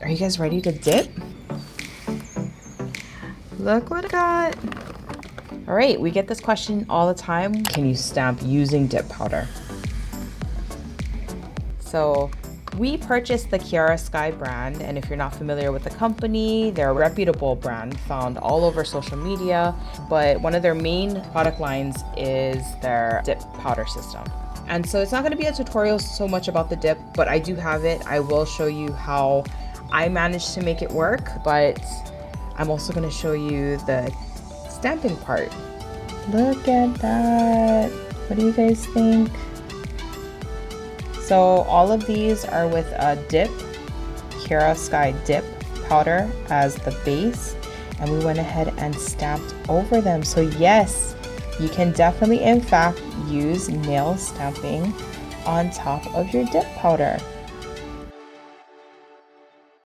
Are you guys ready to dip? Look what I got. All right, we get this question all the time. Can you stamp using dip powder? So we purchased the Kiara Sky brand, and if you're not familiar with the company, they're a reputable brand found all over social media, but one of their main product lines is their dip powder system. And so it's not going to be a tutorial so much about the dip, but I do have it. I will show you how I managed to make it work, but I'm also going to show you the stamping part. Look at that. What do you guys think? So all of these are with a dip, Kiara Sky Dip Powder as the base, and we went ahead and stamped over them. So yes, you can definitely in fact use nail stamping on top of your dip powder.